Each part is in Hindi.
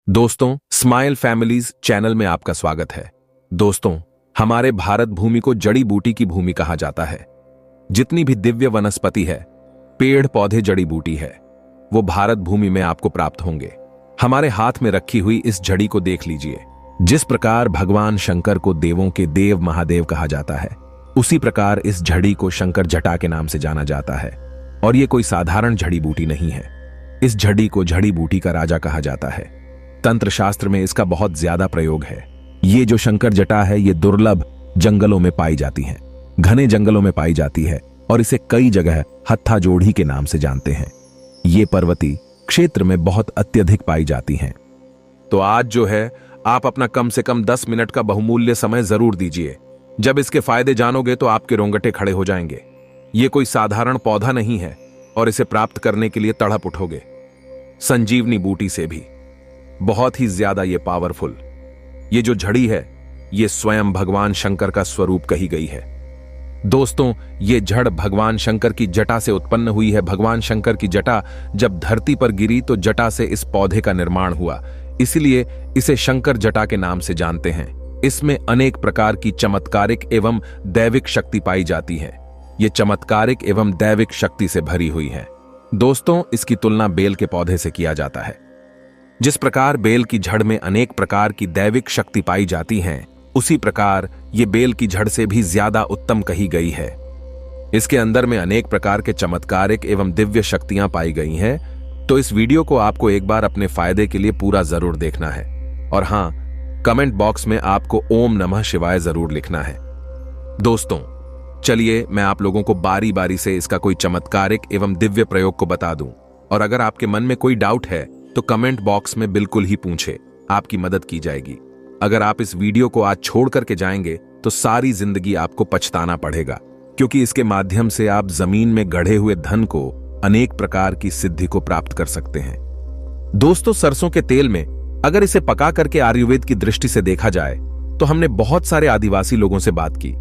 दोस्तों, स्माइल फैमिलीज चैनल में आपका स्वागत है। दोस्तों, हमारे भारत भूमि को जड़ी बूटी की भूमि कहा जाता है। जितनी भी दिव्य वनस्पति है, पेड़ पौधे जड़ी बूटी है, वो भारत भूमि में आपको प्राप्त होंगे। हमारे हाथ में रखी हुई इस झड़ी को देख लीजिए। जिस प्रकार भगवान शंकर को देवों के देव महादेव कहा जाता है, उसी प्रकार इस झड़ी को शंकर जटा के नाम से जाना जाता है। और ये कोई साधारण जड़ी बूटी नहीं है। इस झड़ी को जड़ी बूटी का राजा कहा जाता है। तंत्र शास्त्र में इसका बहुत ज्यादा प्रयोग है। ये जो शंकर जटा है, ये दुर्लभ जंगलों में पाई जाती है, घने जंगलों में पाई जाती है और इसे कई जगह हत्था जोड़ी के नाम से जानते हैं। ये पर्वतीय क्षेत्र में बहुत अत्यधिक पाई जाती हैं। तो आज जो है, आप अपना कम से कम 10 मिनट का बहुमूल्य समय जरूर दीजिए। जब इसके फायदे जानोगे तो आपके रोंगटे खड़े हो जाएंगे। ये कोई साधारण पौधा नहीं है और इसे प्राप्त करने के लिए तड़प उठोगे संजीवनी बूटी से भी। बहुत ही ज्यादा ये पावरफुल ये जो झड़ी है, ये स्वयं भगवान शंकर का स्वरूप कही गई है। दोस्तों, ये जड़ भगवान शंकर की जटा से उत्पन्न हुई है। भगवान शंकर की जटा जब धरती पर गिरी तो जटा से इस पौधे का निर्माण हुआ, इसलिए इसे शंकर जटा के नाम से जानते हैं। इसमें अनेक प्रकार की चमत्कारिक एवं दैविक शक्ति पाई जाती है। ये चमत्कारिक एवं दैविक शक्ति से भरी हुई है। दोस्तों, इसकी तुलना बेल के पौधे से किया जाता है। जिस प्रकार बेल की जड़ में अनेक प्रकार की दैविक शक्ति पाई जाती हैं, उसी प्रकार ये बेल की जड़ से भी ज्यादा उत्तम कही गई है। इसके अंदर में अनेक प्रकार के चमत्कारिक एवं दिव्य शक्तियां पाई गई हैं। तो इस वीडियो को आपको एक बार अपने फायदे के लिए पूरा जरूर देखना है। और हां, कमेंट बॉक्स में आपको ओम नमः शिवाय जरूर लिखना है। दोस्तों, चलिए मैं आप लोगों को बारी बारी से इसका कोई चमत्कारिक एवं दिव्य प्रयोग को बता दूं। और अगर आपके मन में कोई डाउट है तो कमेंट बॉक्स में बिल्कुल ही पूछे, आपकी मदद की जाएगी। अगर आप इस वीडियो को आज छोड़ करके जाएंगे तो सारी जिंदगी आपको पछताना पड़ेगा, क्योंकि इसके माध्यम से आप जमीन में गढ़े हुए धन को, अनेक प्रकार की सिद्धि को प्राप्त कर सकते हैं। दोस्तों, सरसों के तेल में अगर इसे पका करके आयुर्वेद की दृष्टि से देखा जाए तो हमने बहुत सारे आदिवासी लोगों से बात की।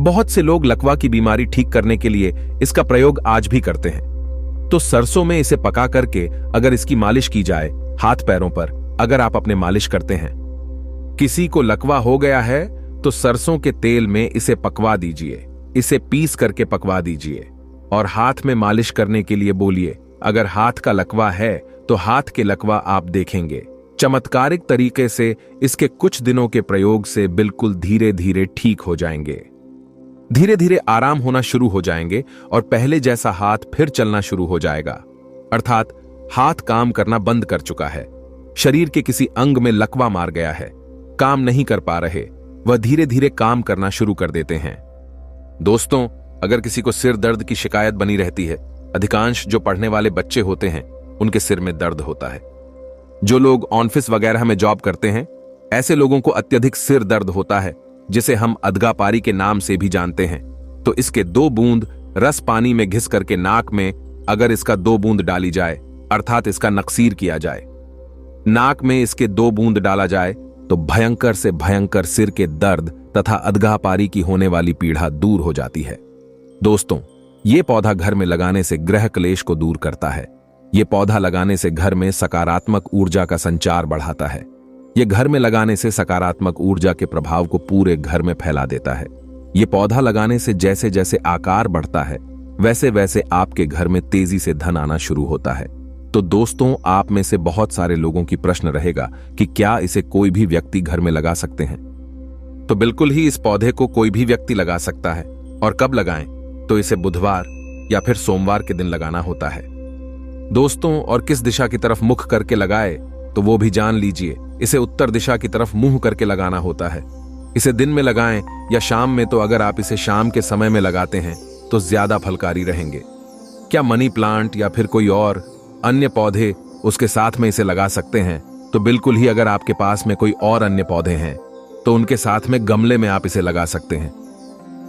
बहुत से लोग लकवा की बीमारी ठीक करने के लिए इसका प्रयोग आज भी करते हैं। तो सरसों में इसे पका करके अगर इसकी मालिश की जाए, हाथ पैरों पर अगर आप अपने मालिश करते हैं, किसी को लकवा हो गया है तो सरसों के तेल में इसे पकवा दीजिए, इसे पीस करके पकवा दीजिए और हाथ में मालिश करने के लिए बोलिए। अगर हाथ का लकवा है तो हाथ के लकवा आप देखेंगे चमत्कारिक तरीके से इसके कुछ दिनों के प्रयोग से बिल्कुल धीरे धीरे ठीक हो जाएंगे। धीरे धीरे आराम होना शुरू हो जाएंगे और पहले जैसा हाथ फिर चलना शुरू हो जाएगा। अर्थात हाथ काम करना बंद कर चुका है। शरीर के किसी अंग में लकवा मार गया है, काम नहीं कर पा रहे, वह धीरे धीरे काम करना शुरू कर देते हैं। दोस्तों, अगर किसी को सिर दर्द की शिकायत बनी रहती है, अधिकांश जो पढ़ने वाले बच्चे होते हैं उनके सिर में दर्द होता है। जो लोग ऑफिस वगैरह में जॉब करते हैं, ऐसे लोगों को अत्यधिक सिर दर्द होता है, जिसे हम अधगापारी के नाम से भी जानते हैं। तो इसके 2 बूंद रस पानी में घिस करके नाक में अगर इसका 2 बूंद डाली जाए, अर्थात इसका नक्सीर किया जाए, नाक में इसके 2 बूंद डाला जाए तो भयंकर से भयंकर सिर के दर्द तथा अधगापारी की होने वाली पीड़ा दूर हो जाती है। दोस्तों, ये पौधा घर में लगाने से ग्रह क्लेश को दूर करता है। ये पौधा लगाने से घर में सकारात्मक ऊर्जा का संचार बढ़ाता है। ये घर में लगाने से सकारात्मक ऊर्जा के प्रभाव को पूरे घर में फैला देता है। ये पौधा लगाने से जैसे जैसे आकार बढ़ता है, वैसे वैसे आपके घर में तेजी से धन आना शुरू होता है। तो दोस्तों, आप में से बहुत सारे लोगों की प्रश्न रहेगा कि क्या इसे कोई भी व्यक्ति घर में लगा सकते हैं? तो बिल्कुल ही इस पौधे को कोई भी व्यक्ति लगा सकता है। और कब लगाएं? तो इसे बुधवार या फिर सोमवार के दिन लगाना होता है। दोस्तों, और किस दिशा की तरफ मुख करके लगाए तो वो भी जान लीजिए। इसे उत्तर दिशा की तरफ मुंह करके लगाना होता है। इसे दिन में लगाएं या शाम में, तो अगर आप इसे शाम के समय में लगाते हैं तो ज्यादा फलकारी रहेंगे। क्या मनी प्लांट या फिर कोई और अन्य पौधे उसके साथ में इसे लगा सकते हैं? तो बिल्कुल ही। अगर आपके पास में कोई और अन्य पौधे हैं तो उनके साथ में गमले में आप इसे लगा सकते हैं।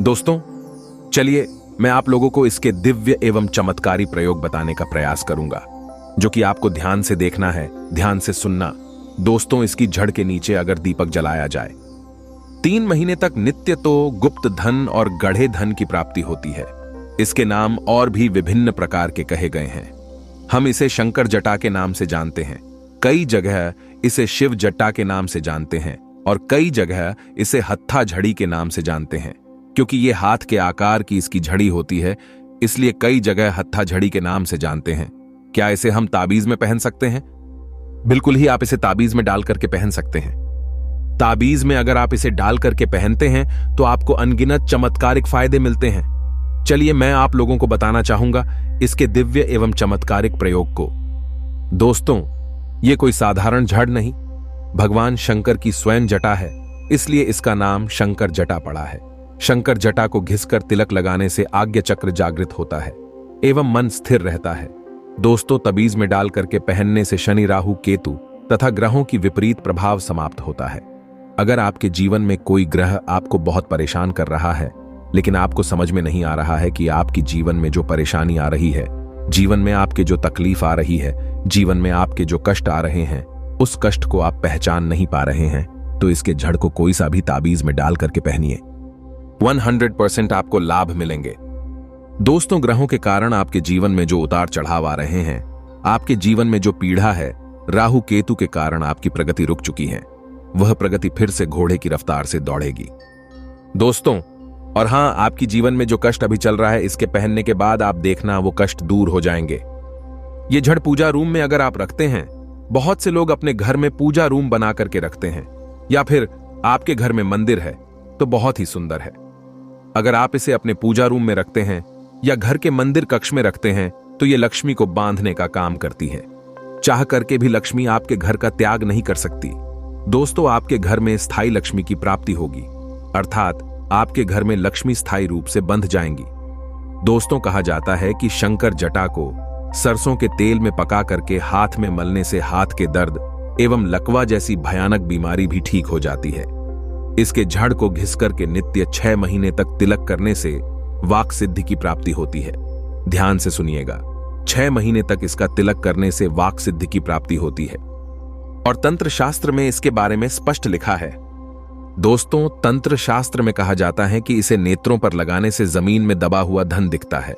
दोस्तों, चलिए मैं आप लोगों को इसके दिव्य एवं चमत्कारी प्रयोग बताने का प्रयास करूंगा, जो कि आपको ध्यान से देखना है, ध्यान से सुनना। दोस्तों, इसकी जड़ के नीचे अगर दीपक जलाया जाए, 3 महीने तक नित्य तो गुप्त धन और गढ़े धन की प्राप्ति होती है। इसके नाम और भी विभिन्न प्रकार के कहे गए हैं। हम इसे शंकर जटा के नाम से जानते हैं। कई जगह इसे शिव जटा के नाम से जानते हैं और कई जगह इसे हत्था झड़ी के नाम से जानते हैं। क्योंकि ये हाथ के आकार की इसकी झड़ी होती है, इसलिए कई जगह हत्था झड़ी के नाम से जानते हैं। क्या इसे हम ताबीज में पहन सकते हैं? बिल्कुल ही, आप इसे ताबीज में डाल करके पहन सकते हैं। ताबीज में अगर आप इसे डाल करके पहनते हैं तो आपको अनगिनत चमत्कारिक फायदे मिलते हैं। चलिए मैं आप लोगों को बताना चाहूंगा इसके दिव्य एवं चमत्कारिक प्रयोग को। दोस्तों, ये कोई साधारण झड़ नहीं, भगवान शंकर की स्वयं जटा है, इसलिए इसका नाम शंकर जटा पड़ा है। शंकर जटा को घिसकर तिलक लगाने से आज्ञा चक्र जागृत होता है एवं मन स्थिर रहता है। दोस्तों, तबीज में डाल करके पहनने से शनि, राहु, केतु तथा ग्रहों की विपरीत प्रभाव समाप्त होता है। अगर आपके जीवन में कोई ग्रह आपको बहुत परेशान कर रहा है, लेकिन आपको समझ में नहीं आ रहा है कि आपकी जीवन में जो परेशानी आ रही है, जीवन में आपके जो तकलीफ आ रही है, जीवन में आपके जो कष्ट आ रहे हैं, उस कष्ट को आप पहचान नहीं पा रहे हैं, तो इसके जड़ को कोई सा भी ताबीज में डाल करके पहनिए। 100% आपको लाभ मिलेंगे। दोस्तों, ग्रहों के कारण आपके जीवन में जो उतार चढ़ाव आ रहे हैं, आपके जीवन में जो पीड़ा है, राहु केतु के कारण आपकी प्रगति रुक चुकी है, वह प्रगति फिर से घोड़े की रफ्तार से दौड़ेगी। दोस्तों, और हां, आपकी जीवन में जो कष्ट अभी चल रहा है, इसके पहनने के बाद आप देखना वो कष्ट दूर हो जाएंगे। ये जड़ पूजा रूम में अगर आप रखते हैं, बहुत से लोग अपने घर में पूजा रूम बना करके रखते हैं, या फिर आपके घर में मंदिर है तो बहुत ही सुंदर है। अगर आप इसे अपने पूजा रूम में रखते हैं या घर के मंदिर कक्ष में रखते हैं तो ये लक्ष्मी को बांधने का काम करती है। चाह करके भी लक्ष्मी आपके घर का त्याग नहीं कर सकती। दोस्तों, आपके घर में स्थायी लक्ष्मी की प्राप्ति होगी, अर्थात आपके घर में लक्ष्मी स्थायी रूप से बंध जाएंगी। दोस्तों, कहा जाता है कि शंकर जटा को सरसों के तेल में पका करके हाथ में मलने से हाथ के दर्द एवं लकवा जैसी भयानक बीमारी भी ठीक हो जाती है। इसके झड़ को घिस करके नित्य 6 महीने तक तिलक करने से वाक सिद्धि की प्राप्ति होती है। ध्यान से सुनिएगा, 6 महीने तक इसका तिलक करने से वाक सिद्धि की प्राप्ति होती है और तंत्र शास्त्र में इसके बारे में स्पष्ट लिखा है। दोस्तों, तंत्र शास्त्र में कहा जाता है कि इसे नेत्रों पर लगाने से जमीन में दबा हुआ धन दिखता है।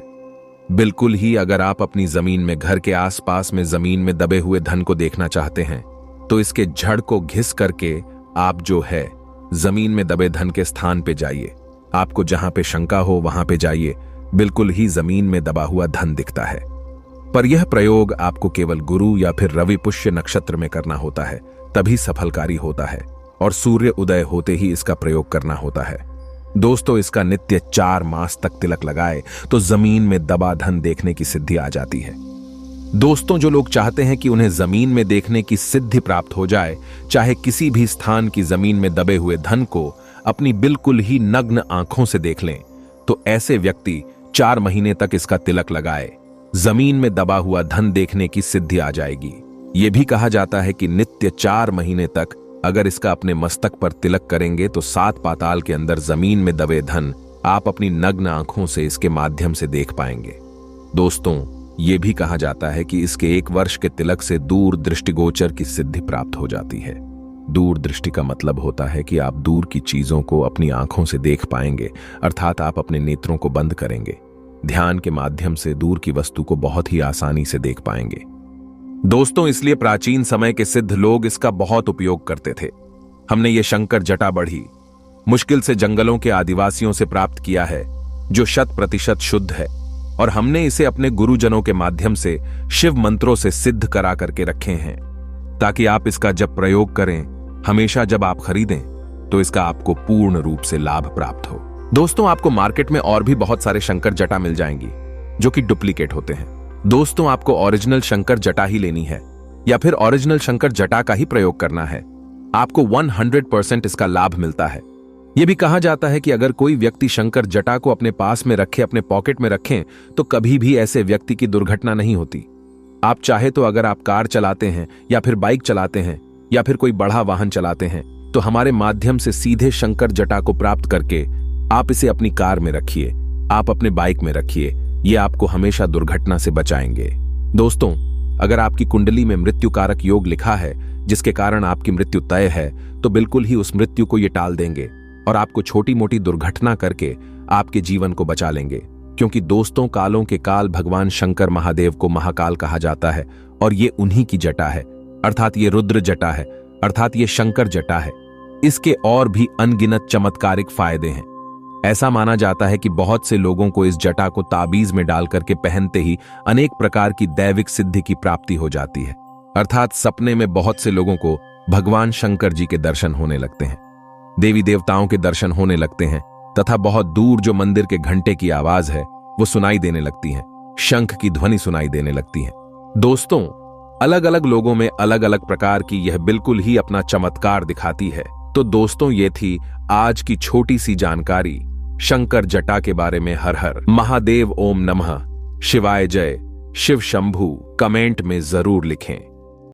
बिल्कुल ही, अगर आप अपनी जमीन में, घर के आसपास में जमीन में दबे हुए धन को देखना चाहते हैं तो इसके झड़ को घिस करके आप जो है जमीन में दबे धन के स्थान पे जाइए। आपको जहां पे शंका हो वहां पे जाइए, बिल्कुल ही जमीन में दबा हुआ धन दिखता है। पर यह प्रयोग आपको केवल गुरु या फिर रवि पुष्य नक्षत्र में करना होता है, तभी सफलकारी होता है, और सूर्य उदय होते ही इसका प्रयोग करना होता है। दोस्तों, इसका नित्य 4 मास तक तिलक लगाए तो जमीन में दबा धन देखने की सिद्धि आ जाती है। दोस्तों, जो लोग चाहते हैं कि उन्हें जमीन में देखने की सिद्धि प्राप्त हो जाए, चाहे किसी भी स्थान की जमीन में दबे हुए धन को अपनी बिल्कुल ही नग्न आंखों से देख लें, तो ऐसे व्यक्ति 4 महीने तक इसका तिलक लगाए, जमीन में दबा हुआ धन देखने की सिद्धि आ जाएगी। यह भी कहा जाता है कि नित्य 4 महीने तक अगर इसका अपने मस्तक पर तिलक करेंगे तो 7 पाताल के अंदर जमीन में दबे धन आप अपनी नग्न आंखों से इसके माध्यम से देख पाएंगे। दोस्तों, यह भी कहा जाता है कि इसके 1 वर्ष के तिलक से दूर दृष्टिगोचर की सिद्धि प्राप्त हो जाती है। दूर दृष्टि का मतलब होता है कि आप दूर की चीजों को अपनी आंखों से देख पाएंगे, अर्थात आप अपने नेत्रों को बंद करेंगे, ध्यान के माध्यम से दूर की वस्तु को बहुत ही आसानी से देख पाएंगे। दोस्तों, इसलिए प्राचीन समय के सिद्ध लोग इसका बहुत उपयोग करते थे। हमने ये शंकर जटा बढ़ी मुश्किल से जंगलों के आदिवासियों से प्राप्त किया है, जो 100% शुद्ध है, और हमने इसे अपने गुरुजनों के माध्यम से शिव मंत्रों से सिद्ध करा करके रखे हैं, ताकि आप इसका जब प्रयोग करें, हमेशा जब आप खरीदें, तो इसका आपको पूर्ण रूप से लाभ प्राप्त हो। दोस्तों, आपको मार्केट में और भी बहुत सारे शंकर जटा मिल जाएंगी जो कि डुप्लीकेट होते हैं। दोस्तों, आपको ओरिजिनल शंकर जटा ही लेनी है या फिर ओरिजिनल शंकर जटा का ही प्रयोग करना है। आपको 100% इसका लाभ मिलता है। यह भी कहा जाता है कि अगर कोई व्यक्ति शंकर जटा को अपने पास में रखे, अपने पॉकेट में रखें, तो कभी भी ऐसे व्यक्ति की दुर्घटना नहीं होती। आप चाहे तो अगर आप कार चलाते हैं या फिर बाइक चलाते हैं या फिर कोई बड़ा वाहन चलाते हैं, तो हमारे माध्यम से सीधे शंकर जटा को प्राप्त करके आप इसे अपनी कार में रखिए, आप अपने बाइक में रखिए। ये आपको हमेशा दुर्घटना से बचाएंगे। दोस्तों, अगर आपकी कुंडली में मृत्यु कारक योग लिखा है, जिसके कारण आपकी मृत्यु तय है, तो बिल्कुल ही उस मृत्यु को ये टाल देंगे और आपको छोटी मोटी दुर्घटना करके आपके जीवन को बचा लेंगे। क्योंकि दोस्तों, कालों के काल भगवान शंकर महादेव को महाकाल कहा जाता है और ये उन्हीं की जटा है। अर्थात ये रुद्र जटा है, अर्थात ये शंकर जटा है। इसके और भी अनगिनत चमत्कारिक फायदे हैं। ऐसा माना जाता है कि बहुत से लोगों को इस जटा को ताबीज में डाल करके पहनते ही अनेक प्रकार की दैविक सिद्धि की प्राप्ति हो जाती है। अर्थात सपने में बहुत से लोगों को भगवान शंकर जी के दर्शन होने लगते हैं, देवी देवताओं के दर्शन होने लगते हैं तथा बहुत दूर जो मंदिर के घंटे की आवाज है वो सुनाई देने लगती है, शंख की ध्वनि सुनाई देने लगती है। दोस्तों, अलग अलग लोगों में अलग अलग प्रकार की यह बिल्कुल ही अपना चमत्कार दिखाती है। तो दोस्तों, ये थी आज की छोटी सी जानकारी शंकर जटा के बारे में। हर हर महादेव, ओम नमः शिवाय, जय शिव शंभू कमेंट में जरूर लिखें।